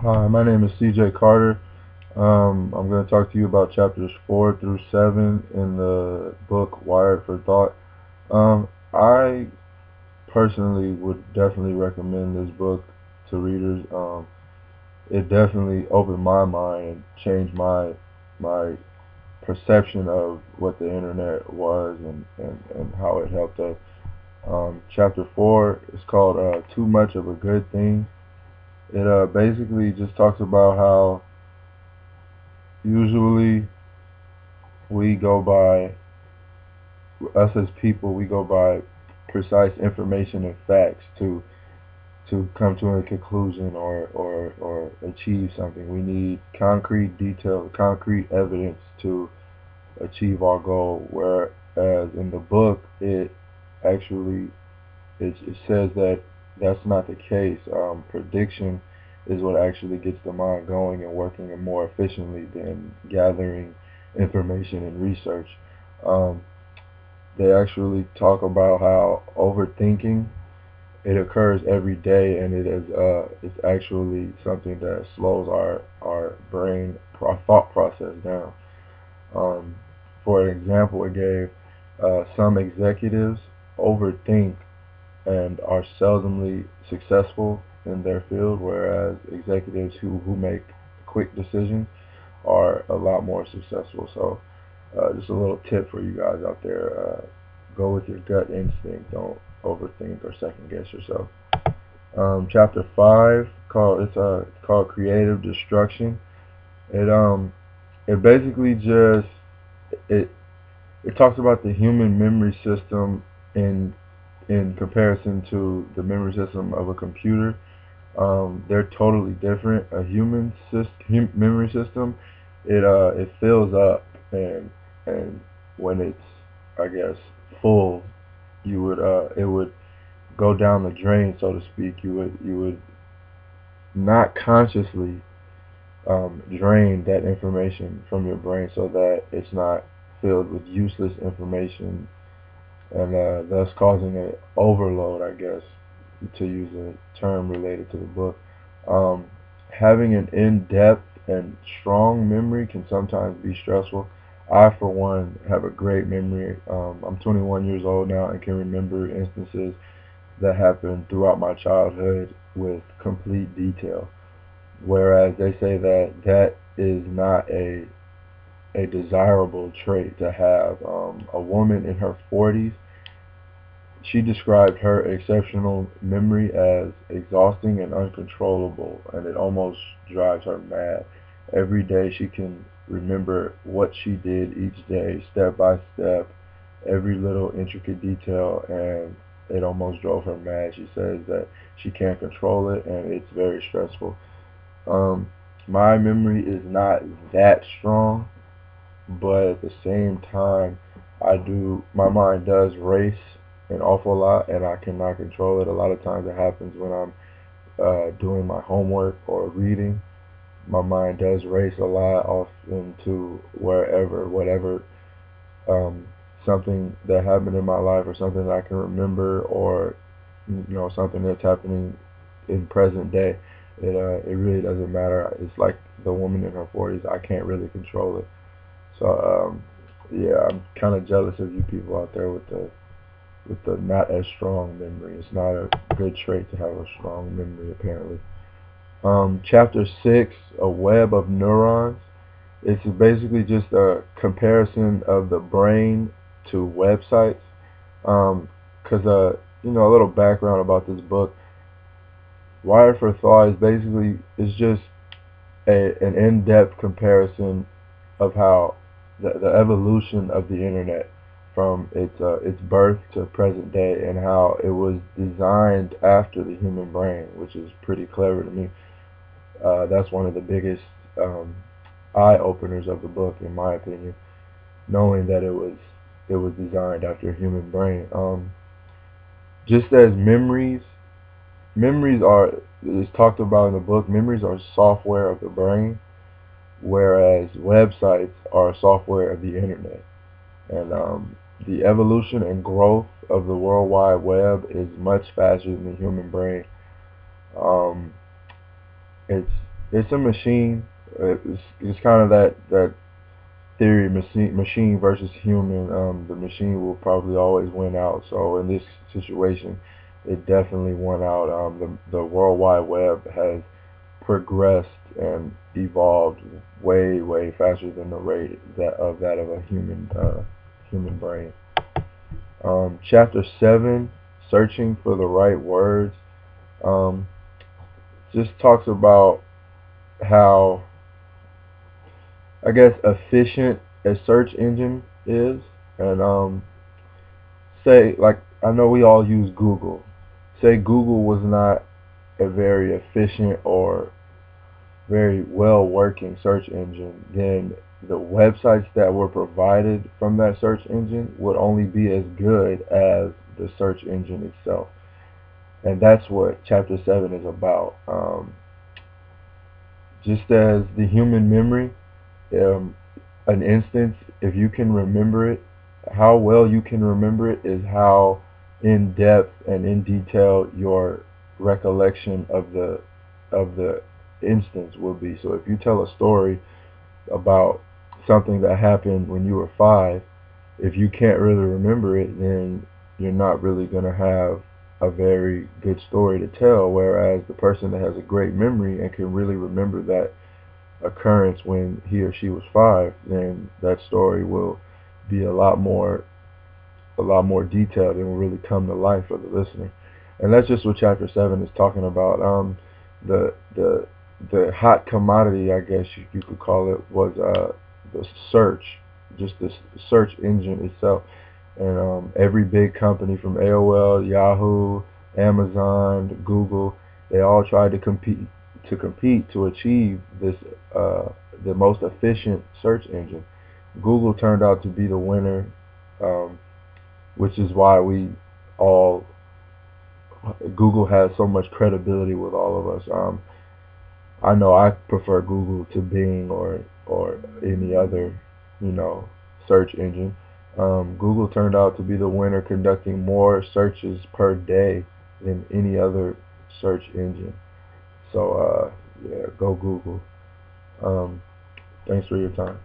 Hi, my name is CJ Carter. I'm going to talk to you about chapters 4 through 7 in the book Wired for Thought. I personally would definitely recommend this book to readers. It definitely opened my mind and changed my perception of what the internet was and how it helped us. Chapter 4 is called Too Much of a Good Thing. It basically just talks about how usually we go by us as people, we go by precise information and facts to come to a conclusion or achieve something. We need concrete detail, concrete evidence to achieve our goal. Whereas in the book, actually it says that that's not the case. Prediction is what actually gets the mind going and working more efficiently than gathering information and research. Um, they actually talk about how overthinking it occurs every day, and it's actually something that slows our brain thought process down. Um, for example, it gave some executives overthink and are seldomly successful in their field, whereas executives who make quick decisions are a lot more successful. So, just a little tip for you guys out there: go with your gut instinct. Don't overthink or second guess yourself. Chapter 5 called Creative Destruction. It um it basically just it it talks about the human memory system in comparison to the memory system of a computer. They're totally different. A human memory system, it fills up, and when it's, I guess, full, it would go down the drain, so to speak. You would not consciously drain that information from your brain so that it's not filled with useless information and thus causing an overload, I guess, to use a term related to the book. Um, Having an in-depth and strong memory can sometimes be stressful. I, for one, have a great memory. I'm 21 years old now and can remember instances that happened throughout my childhood with complete detail. Whereas they say that that is not a desirable trait to have. A woman in her 40s, she described her exceptional memory as exhausting and uncontrollable, and it almost drives her mad. Every day she can remember what she did each day, step by step, every little intricate detail, and it almost drove her mad. She says that she can't control it, and it's very stressful. Um, my memory is not that strong, but at the same time, my mind does race an awful lot, and I cannot control it. A lot of times it happens when I'm doing my homework or reading. My mind does race a lot off into wherever, whatever, um, something that happened in my life or something that I can remember, or something that's happening in present day. It really doesn't matter. It's like the woman in her 40s. I can't really control it. So yeah, I'm kind of jealous of you people out there with the not as strong memory. It's not a good trait to have a strong memory, apparently. Chapter 6, A Web of Neurons. It's basically just a comparison of the brain to websites. Because, a little background about this book. Wired for Thought is just an in-depth comparison of how the evolution of the internet from its birth to present day, and how it was designed after the human brain, which is pretty clever to me. That's one of the biggest um, eye openers of the book, in my opinion, knowing that it was designed after a human brain. Just as memories are is talked about in the book. Memories are software of the brain, whereas websites are software of the internet. And the evolution and growth of the World Wide Web is much faster than the human brain. Um, it's It's a machine. It's kind of that theory, machine versus human. The machine will probably always win out. So in this situation, it definitely won out. The World Wide Web has progressed and evolved way faster than the rate that of a human brain. Chapter 7, searching for the right words, um, just talks about how, I guess, efficient a search engine is. And say, like, I know we all use Google. Say Google was not a very efficient or very well working search engine, then the websites that were provided from that search engine would only be as good as the search engine itself. And that's what chapter 7 is about. Just as the human memory, um, an instance, if you can remember it, how well you can remember it is how in depth and in detail your recollection of the instance will be. So if you tell a story about something that happened when you were 5, if you can't really remember it, then you're not really going to have a very good story to tell. Whereas the person that has a great memory and can really remember that occurrence when he or she was 5, then that story will be a lot more detailed and will really come to life for the listener. And that's just what chapter 7 is talking about. The the the hot commodity, I guess you could call it, was the search, just the search engine itself. And every big company from AOL, Yahoo, Amazon, Google, they all tried to compete to achieve this the most efficient search engine. Google turned out to be the winner, um, which is why we all Google has so much credibility with all of us. I know I prefer Google to Bing or any other, search engine. Google turned out to be the winner, conducting more searches per day than any other search engine. So yeah, go Google. Um, Thanks for your time.